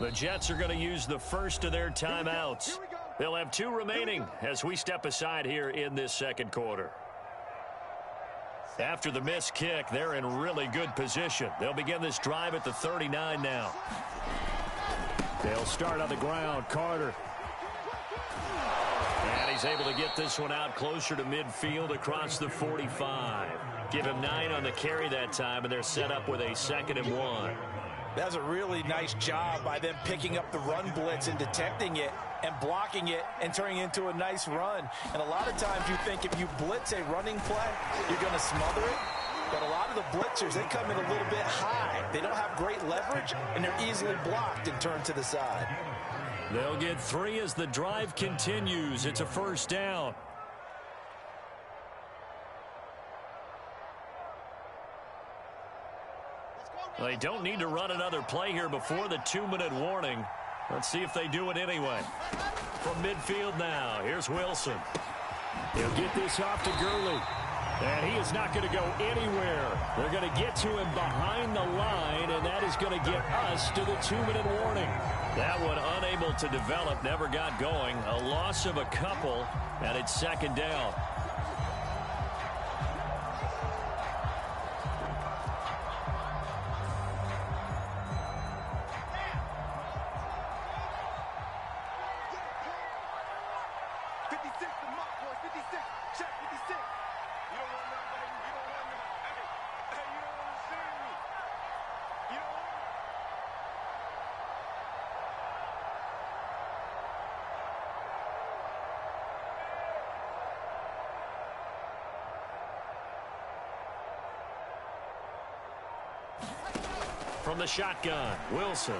The Jets are going to use the first of their timeouts. They'll have 2 remaining as we step aside here in this second quarter. After the missed kick, they're in really good position. They'll begin this drive at the 39 now. They'll start on the ground. Carter. And he's able to get this one out closer to midfield across the 45. Give him 9 on the carry that time, and they're set up with a 2nd and 1. That's a really nice job by them picking up the run blitz and detecting it and blocking it and turning it into a nice run. And a lot of times you think if you blitz a running play, you're going to smother it. But a lot of the blitzers, they come in a little bit high. They don't have great leverage, and they're easily blocked and turned to the side. They'll get 3 as the drive continues. It's a first down. They don't need to run another play here before the 2-minute warning. Let's see if they do it anyway. From midfield now, here's Wilson. He'll get this off to Gurley. And he is not going to go anywhere. They're going to get to him behind the line, and that is going to get us to the 2-minute warning. That one unable to develop, never got going. A loss of a couple, and it's 2nd down. From the shotgun, Wilson.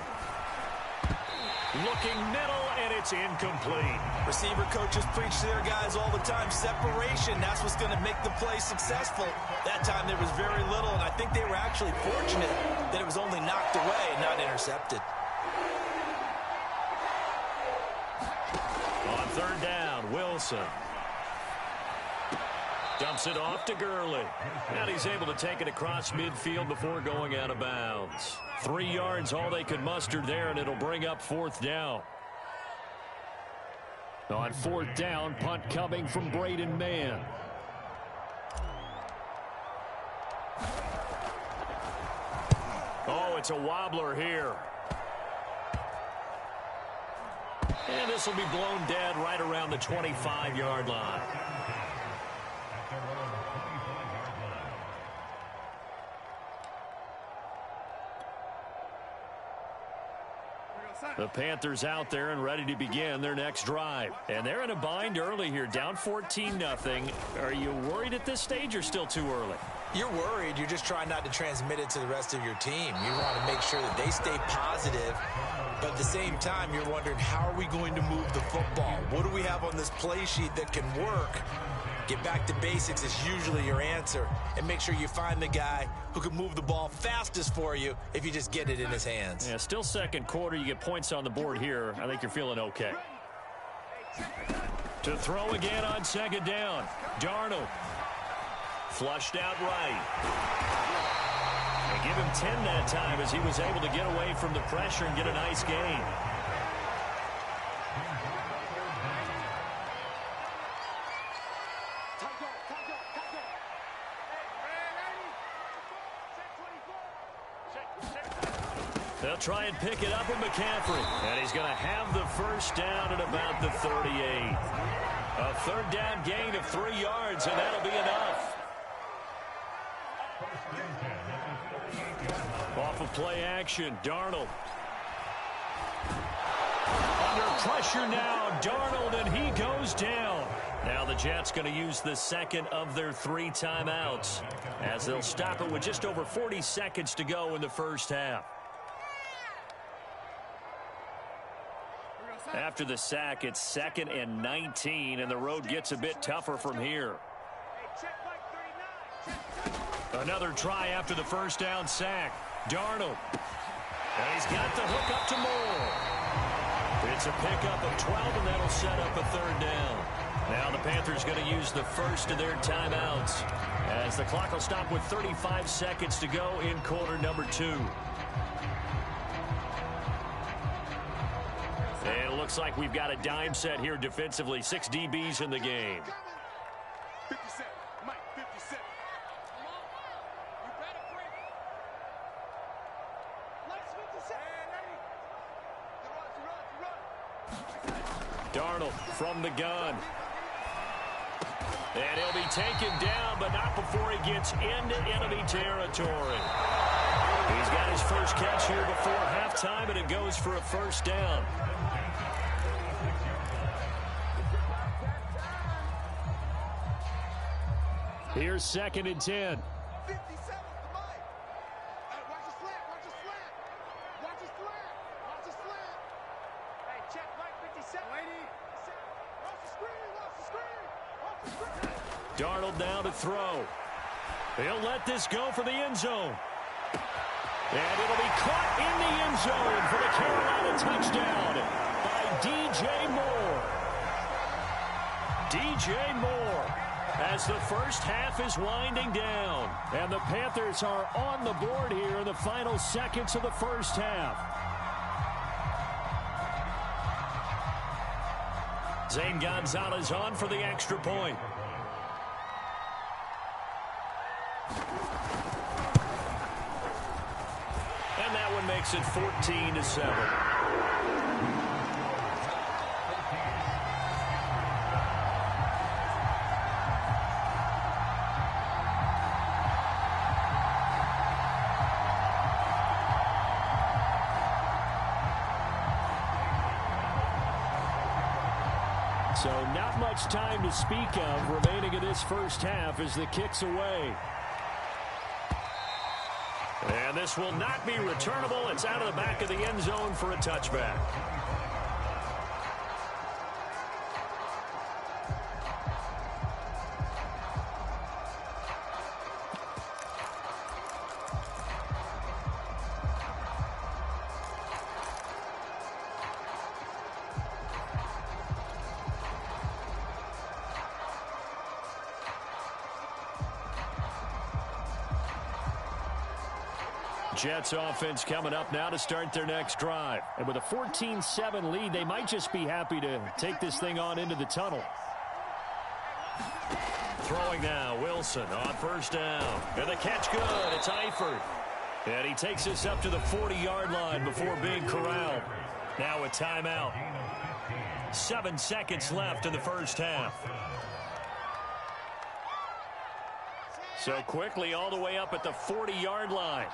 Looking middle, and it's incomplete. Receiver coaches preach to their guys all the time. Separation, that's what's going to make the play successful. That time there was very little, and I think they were actually fortunate that it was only knocked away and not intercepted. On 3rd down, Wilson. Dumps it off to Gurley. And he's able to take it across midfield before going out of bounds. 3 yards, all they could muster there, and it'll bring up 4th down. On 4th down, punt coming from Braden Mann. Oh, it's a wobbler here. And this will be blown dead right around the 25-yard line. The Panthers out there and ready to begin their next drive. And they're in a bind early here, down 14-0. Are you worried at this stage or still too early? You're worried. You're just trying not to transmit it to the rest of your team. You want to make sure that they stay positive. But at the same time, you're wondering, how are we going to move the football? What do we have on this play sheet that can work? Get back to basics is usually your answer. And make sure you find the guy who can move the ball fastest for you if you just get it in his hands. Yeah, still second quarter. You get points on the board here. I think you're feeling okay. To throw again on 2nd down. Darnold. Flushed out right. They give him 10 that time as he was able to get away from the pressure and get a nice gain. They'll try and pick it up with McCaffrey. And he's going to have the first down at about the 38. A 3rd down gain of 3 yards, and that'll be enough. Off of play action, Darnold. Under pressure now, Darnold, and he goes down. Now the Jets going to use the 2nd of their 3 timeouts as they'll stop it with just over 40 seconds to go in the first half. After the sack, it's 2nd and 19, and the road gets a bit tougher from here. Another try after the first down sack. Darnold. And he's got the hook up to Moore. It's a pickup of 12, and that'll set up a 3rd down. Now the Panthers going to use the first of their timeouts as the clock will stop with 35 seconds to go in quarter number 2. looks like we've got a dime set here defensively. 6 DBs in the game. 57. Mike, 57. You better bring it. Let's 57. Darnold from the gun. And he'll be taken down, but not before he gets into enemy territory. He's got his first catch here before halftime, and it goes for a first down. Here's 2nd and 10. 57 to Mike. Watch his slant. Watch his slant. Watch his slant. Watch his slant. Hey, check Mike 57. Waiting. Watch the screen. Watch the screen. Watch the screen. Darnold now to throw. He'll let this go for the end zone. And it'll be caught in the end zone for the Carolina touchdown by DJ Moore. DJ Moore, as the first half is winding down. And the Panthers are on the board here in the final seconds of the first half. Zane Gonzalez on for the extra point. And that one makes it 14-7. So not much time to speak of remaining in this first half as the kick's away. And this will not be returnable. It's out of the back of the end zone for a touchback. Jets offense coming up now to start their next drive. And with a 14-7 lead, they might just be happy to take this thing on into the tunnel. Throwing now, Wilson on first down. And the catch good. It's Eifert. And he takes us up to the 40-yard line before being corralled. Now a timeout. 7 seconds left in the first half. So quickly all the way up at the 40-yard line.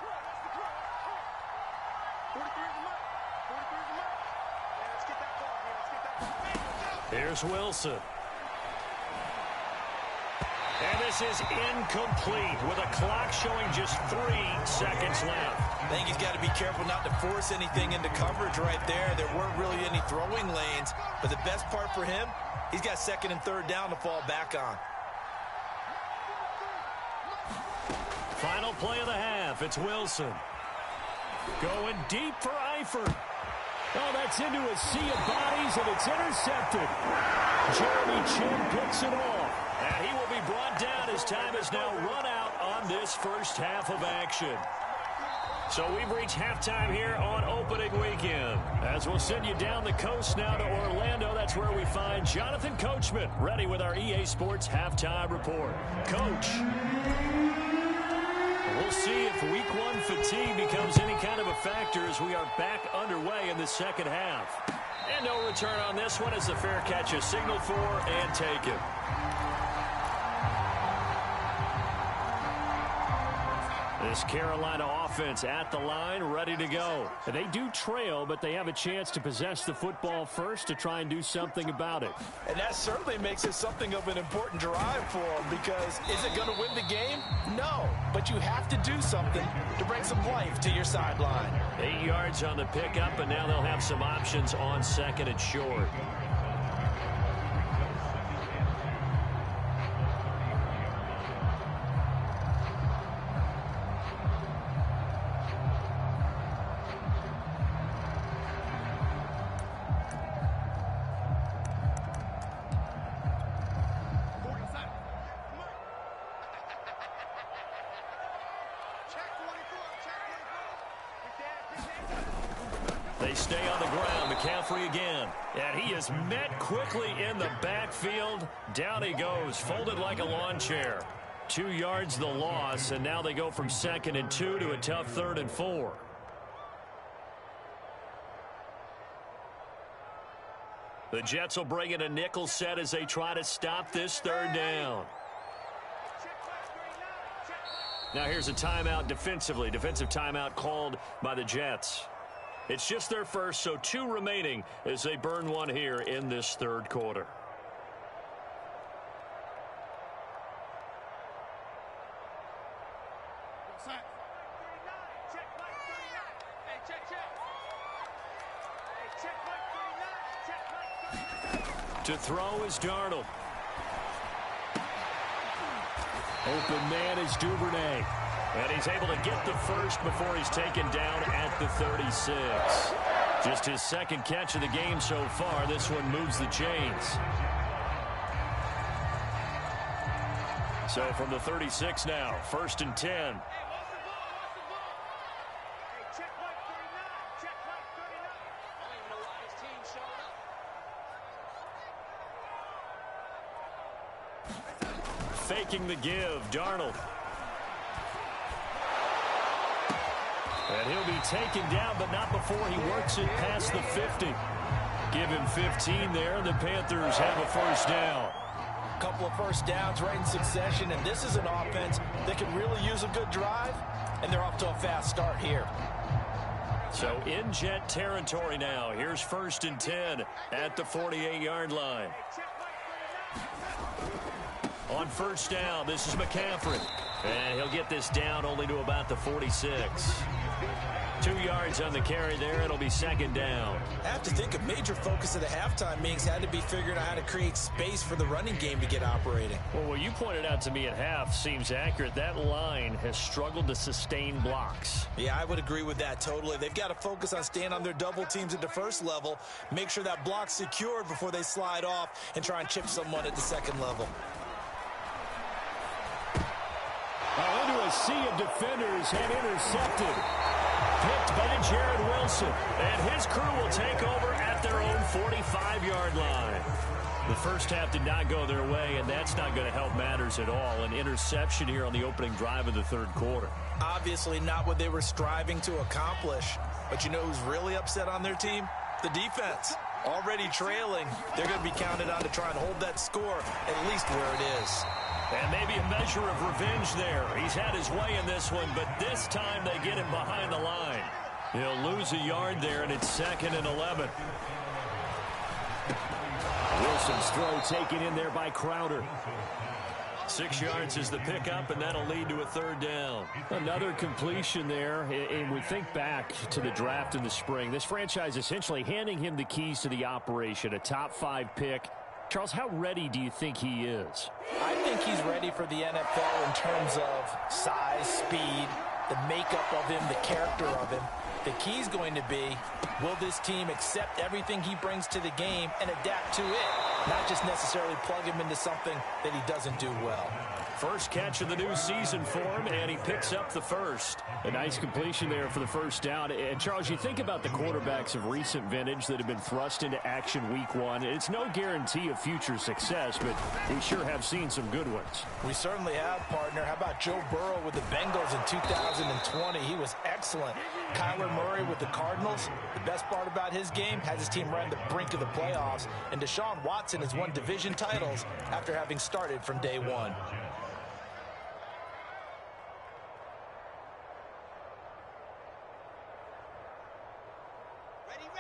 Here's Wilson. And this is incomplete with a clock showing just 3 seconds left. I think he's got to be careful not to force anything into coverage right there. There weren't really any throwing lanes. But the best part for him, he's got 2nd and 3rd down to fall back on. Final play of the half. It's Wilson. Going deep for Eifert. Oh, that's into a sea of bodies, and it's intercepted. Jeremy Chin picks it off. And he will be brought down as time has now run out on this first half of action. So we've reached halftime here on opening weekend. As we'll send you down the coast now to Orlando, that's where we find Jonathan Coachman ready with our EA Sports halftime report. Coach, we'll see if week 1 fatigue becomes any kind of a factor as we are back underway in the second half. And no return on this one as the fair catch is signaled for and taken. This Carolina offense at the line, ready to go. And they do trail, but they have a chance to possess the football first to try and do something about it. And that certainly makes it something of an important drive for them, because is it going to win the game? No, but you have to do something to bring some life to your sideline. 8 yards on the pickup, and now they'll have some options on 2nd and short. They stay on the ground. McCaffrey again. And he is met quickly in the backfield. Down he goes, folded like a lawn chair. 2 yards the loss, and now they go from 2nd and 2 to a tough 3rd and 4. The Jets will bring in a nickel set as they try to stop this 3rd down. Now here's a timeout defensively. Defensive timeout called by the Jets. It's just their first, so 2 remaining as they burn one here in this 3rd quarter. To throw is Darnold. Open man is Duvernay. And he's able to get the first before he's taken down at the 36. Just his 2nd catch of the game so far. This one moves the chains. So from the 36 now, 1st and 10. Faking the give, Darnold. And he'll be taken down, but not before he works it past the 50. Give him 15 there, and the Panthers have a 1st down. A couple of 1st downs right in succession, and this is an offense that can really use a good drive, and they're off to a fast start here. So in Jet territory now. Here's 1st and 10 at the 48-yard line. On 1st down, this is McCaffrey. And he'll get this down only to about the 46. 2 yards on the carry there. It'll be 2nd down. I have to think a major focus of the halftime meetings had to be figuring out how to create space for the running game to get operating. Well, what you pointed out to me at half seems accurate. That line has struggled to sustain blocks. Yeah, I would agree with that totally. They've got to focus on staying on their double teams at the 1st level, make sure that block's secured before they slide off and try and chip someone at the 2nd level. Into a sea of defenders and intercepted. Picked by Jared Wilson. And his crew will take over at their own 45-yard line. The first half did not go their way, and that's not going to help matters at all. An interception here on the opening drive of the 3rd quarter. Obviously not what they were striving to accomplish. But you know who's really upset on their team? The defense. Already trailing, they're going to be counted on to try and hold that score at least where it is. And maybe a measure of revenge there. He's had his way in this one, but this time they get him behind the line. He'll lose a yard there, and it's 2nd and 11. Wilson's throw taken in there by Crowder. 6 yards is the pickup, and that'll lead to a 3rd down. Another completion there, and we think back to the draft in the spring. This franchise essentially handing him the keys to the operation, a top 5 pick. Charles, how ready do you think he is? I think he's ready for the NFL in terms of size, speed, the makeup of him, the character of him. The key's going to be, will this team accept everything he brings to the game and adapt to it, not just necessarily plug him into something that he doesn't do well. First catch of the new season for him, and he picks up the first. A nice completion there for the 1st down. And, Charles, you think about the quarterbacks of recent vintage that have been thrust into action week 1. It's no guarantee of future success, but we sure have seen some good ones. We certainly have, partner. How about Joe Burrow with the Bengals in 2020? He was excellent. Kyler Murray with the Cardinals. The best part about his game has his team right on the brink of the playoffs. And Deshaun Watson has won division titles after having started from day 1.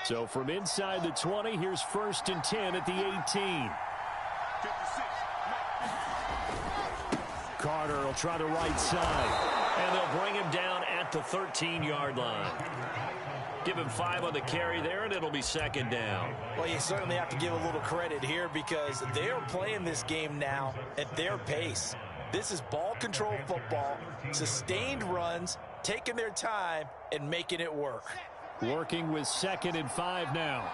So from inside the 20, here's 1st and 10 at the 18. Carter will try the right side. And they'll bring him down at the 13-yard line. Give him 5 on the carry there, and it'll be 2nd down. Well, you certainly have to give a little credit here because they are playing this game now at their pace. This is ball control football, sustained runs, taking their time, and making it work. Working with 2nd and 5 now.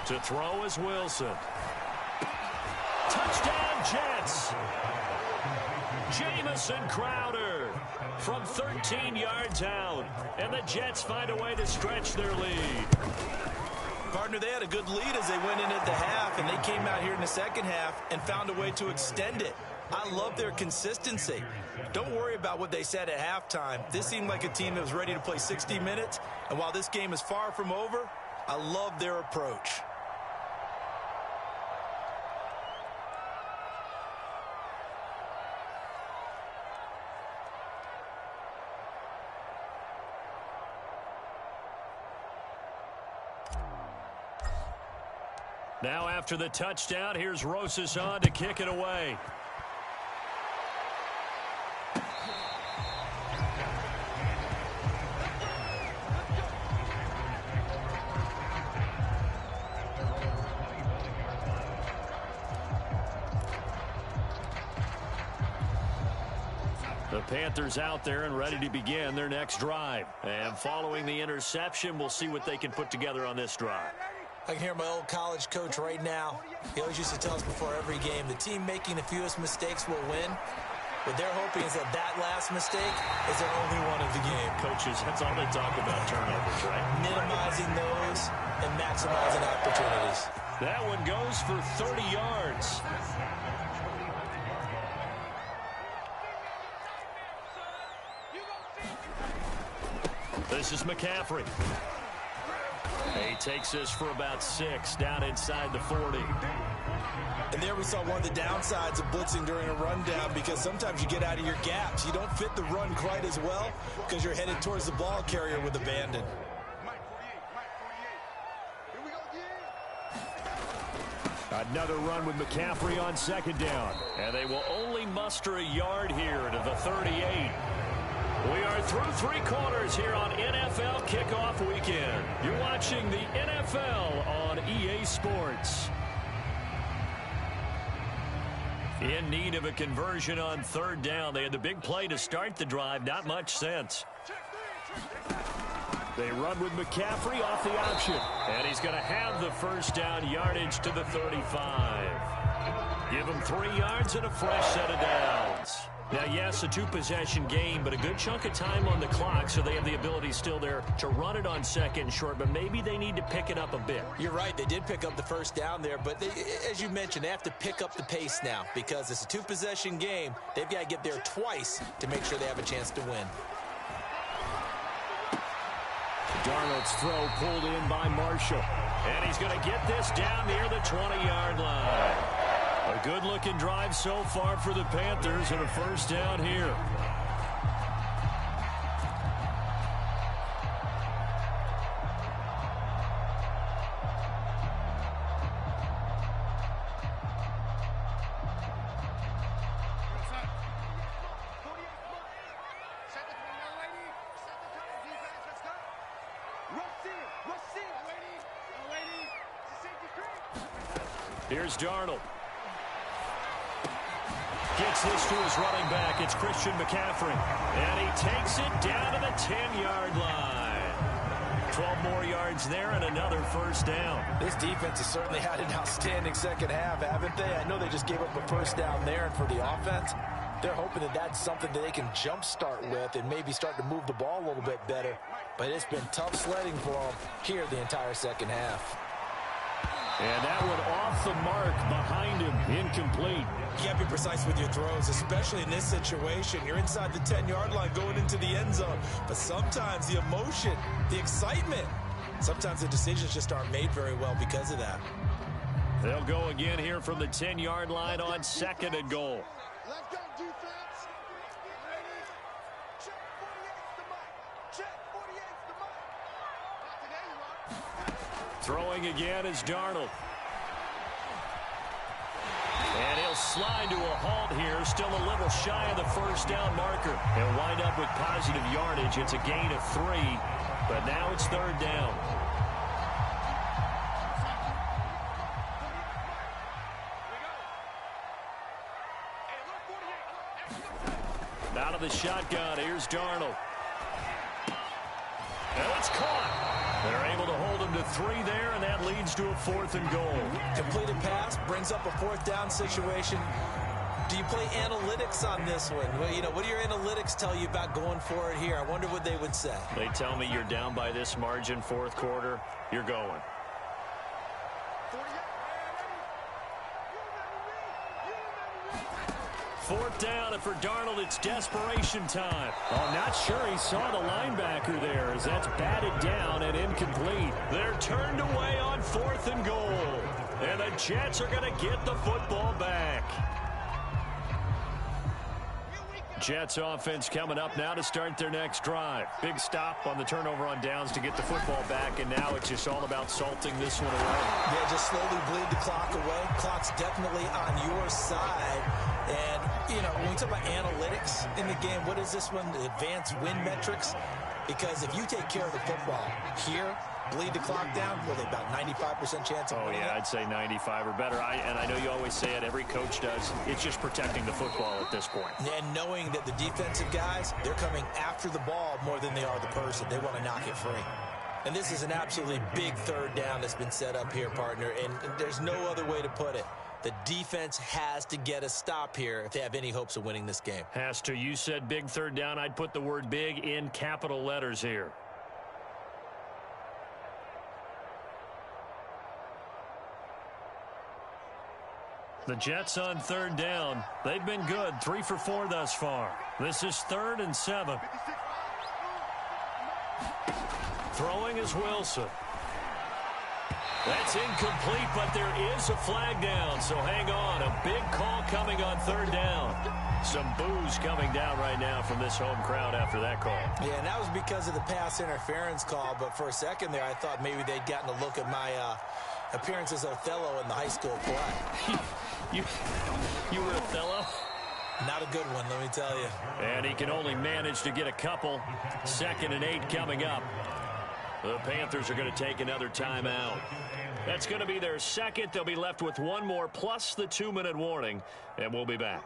To throw is Wilson. Touchdown, Jets. Jamison Crowder. from 13 yards out. And the Jets find a way to stretch their lead. Partner, they had a good lead as they went in at the half, and they came out here in the second half and found a way to extend it. I love their consistency. Don't worry about what they said at halftime. This seemed like a team that was ready to play 60 minutes, and while this game is far from over, I love their approach. Now after the touchdown, here's Rosas on to kick it away. The Panthers out there and ready to begin their next drive. And following the interception, we'll see what they can put together on this drive. I can hear my old college coach right now. He always used to tell us before every game, the team making the fewest mistakes will win. What they're hoping is that that last mistake is their only one of the game. Coaches, that's all they talk about, turnovers, right? Minimizing those and maximizing opportunities. That one goes for 30 yards. This is McCaffrey. He takes this for about 6 down inside the 40. And there we saw one of the downsides of blitzing during a rundown, because sometimes you get out of your gaps. You don't fit the run quite as well because you're headed towards the ball carrier with abandon. Another run with McCaffrey on second down. And they will only muster a yard here to the 38. We are through 3 quarters here on NFL Kickoff Weekend. You're watching the NFL on EA Sports. In need of a conversion on third down. They had the big play to start the drive. Not much sense. They run with McCaffrey off the option. And he's going to have the first down yardage to the 35. Give him 3 yards and a fresh set of downs. Now, yes, a 2-possession game, but a good chunk of time on the clock, so they have the ability still there to run it on second short, but maybe they need to pick it up a bit. You're right. They did pick up the first down there, but as you mentioned, they have to pick up the pace now because it's a 2-possession game. They've got to get there twice to make sure they have a chance to win. Darnold's throw pulled in by Marshall. And he's going to get this down near the 20-yard line. A good-looking drive so far for the Panthers and a first down here. Here's Darnold. Gets this to his running back. It's Christian McCaffrey. And he takes it down to the 10-yard line. 12 more yards there and another first down. This defense has certainly had an outstanding second half, haven't they? I know they just gave up a first down there, and for the offense, they're hoping that that's something that they can jumpstart with and maybe start to move the ball a little bit better. But it's been tough sledding for them here the entire second half. And that one off the mark behind him, incomplete. You can't be precise with your throws, especially in this situation. You're inside the 10-yard line going into the end zone. But sometimes the emotion, the excitement, sometimes the decisions just aren't made very well because of that. They'll go again here from the 10-yard line on second and goal. Let's go, defense. Check 48's the mic. Check 48's the mic. Not today, you are. Throwing again is Darnold. And he'll slide to a halt here. Still a little shy of the first down marker. He'll wind up with positive yardage. It's a gain of 3, but now it's third down. Out of the shotgun, here's Darnold. And it's caught. They're able to hold him to 3 there, and that leads to a 4th and goal. Completed pass brings up a 4th down situation. Do you play analytics on this one? Well, you know, what do your analytics tell you about going for it here? I wonder what they would say. They tell me you're down by this margin, fourth quarter, you're going. Fourth down, and for Darnold, it's desperation time. Oh, not sure he saw the linebacker there as that's batted down and incomplete. They're turned away on 4th and goal. And the Jets are going to get the football back. Jets offense coming up now to start their next drive. Big stop on the turnover on downs to get the football back, and now it's just all about salting this one away. Yeah, just slowly bleed the clock away. Clock's definitely on your side. And, you know, when we talk about analytics in the game, what is this one? The advanced win metrics? Because if you take care of the football here, bleed the clock down, well, they about 95% chance of winning. Oh, yeah, I'd say 95 or better. And I know you always say it, every coach does. It's just protecting the football at this point. And knowing that the defensive guys, they're coming after the ball more than they are the person. They want to knock it free. And this is an absolutely big third down that's been set up here, partner, and there's no other way to put it. The defense has to get a stop here if they have any hopes of winning this game. Has to. You said big third down. I'd put the word big in capital letters here. The Jets on third down. They've been good. 3 for 4 thus far. This is 3rd and 7. Throwing is Wilson. That's incomplete, but there is a flag down, so hang on. A big call coming on third down. Some boos coming down right now from this home crowd after that call. Yeah, and that was because of the pass interference call, but for a second there, I thought maybe they'd gotten a look at my appearance as Othello in the high school play. You were Othello? Not a good one, let me tell you. And he can only manage to get a couple. 2nd and 8 coming up. The Panthers are going to take another timeout. That's going to be their second. They'll be left with one more plus the 2-minute warning, and we'll be back.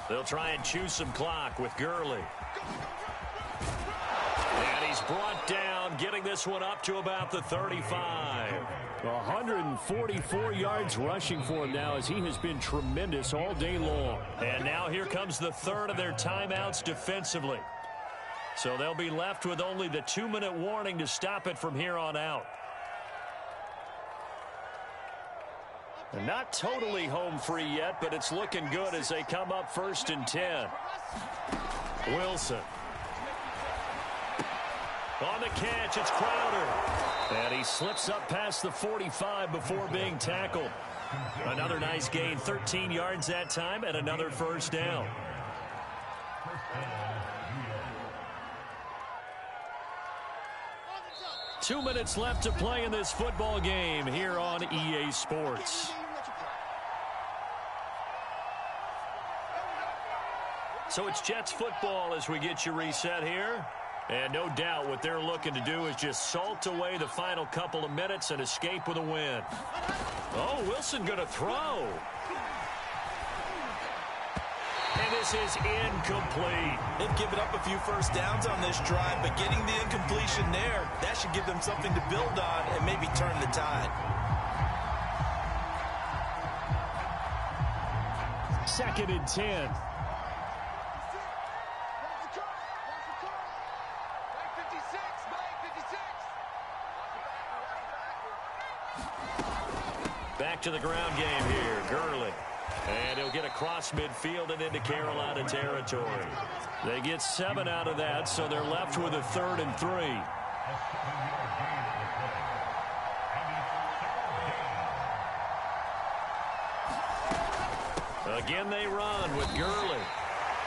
They'll try and chew some clock with Gurley. And he's brought down, getting this one up to about the 35. 144 yards rushing for him now as he has been tremendous all day long. And now here comes the third of their timeouts defensively. So they'll be left with only the 2-minute warning to stop it from here on out. And not totally home free yet, but it's looking good as they come up 1st and 10. Wilson. On the catch, it's Crowder. And he slips up past the 45 before being tackled. Another nice gain, 13 yards that time, and another first down. Two minutes left to play in this football game here on EA Sports. So it's Jets football as we get you reset here. And no doubt what they're looking to do is just salt away the final couple of minutes and escape with a win. Oh, Wilson going to throw. And this is incomplete. They've given up a few first downs on this drive, but getting the incompletion there, that should give them something to build on and maybe turn the tide. 2nd and 10. Back to the ground game here, Gurley. And he'll get across midfield and into Carolina territory. They get 7 out of that, so they're left with a 3rd and 3. Again, they run with Gurley.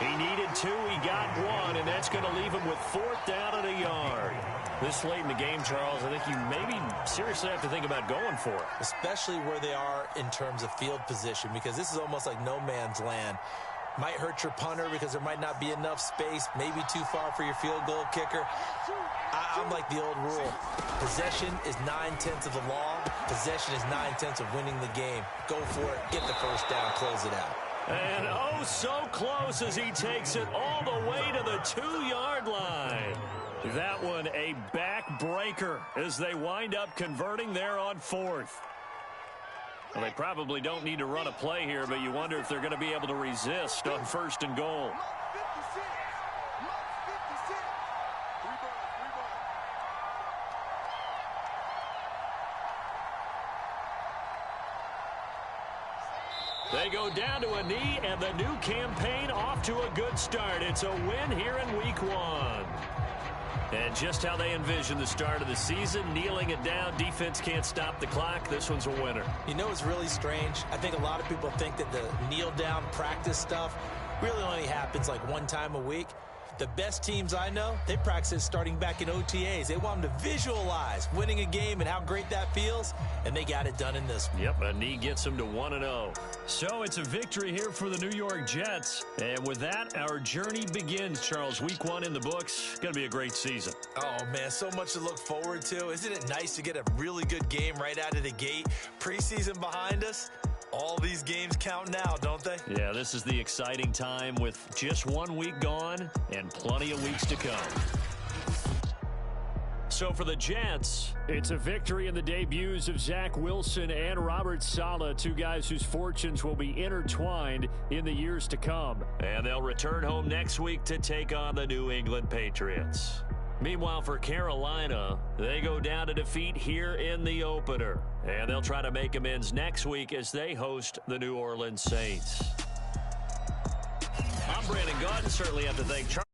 He needed 2, he got 1, and that's going to leave him with 4th down and a yard. This late in the game, Charles, I think you maybe seriously have to think about going for it. Especially where they are in terms of field position, because this is almost like no man's land. Might hurt your punter because there might not be enough space, maybe too far for your field goal kicker. I'm like the old rule. Possession is 9/10 of the law. Possession is 9/10 of winning the game. Go for it, get the first down, close it out. And oh, so close as he takes it all the way to the 2-yard line. That one a backbreaker as they wind up converting there on 4th. Well, they probably don't need to run a play here, but you wonder if they're going to be able to resist on 1st and goal. They go down to a knee, and the new campaign off to a good start. It's a win here in Week 1. And just how they envision the start of the season, kneeling it down, defense can't stop the clock. This one's a winner. You know what's really strange? I think a lot of people think that the kneel-down practice stuff really only happens like one time a week. The best teams I know, they practice it starting back in OTAs. They want them to visualize winning a game and how great that feels, and they got it done in this one. Yep, a knee gets them to 1-0. So it's a victory here for the New York Jets. And with that, our journey begins, Charles. Week 1 in the books. Going to be a great season. Oh, man, so much to look forward to. Isn't it nice to get a really good game right out of the gate? Preseason behind us. All these games count now, don't they? Yeah, this is the exciting time with just 1 week gone and plenty of weeks to come. So for the Jets, it's a victory in the debuts of Zach Wilson and Robert Saleh, two guys whose fortunes will be intertwined in the years to come. And they'll return home next week to take on the New England Patriots. Meanwhile, for Carolina, they go down to defeat here in the opener. And they'll try to make amends next week as they host the New Orleans Saints. I'm Brandon Gaudin. Certainly have to thank Charles.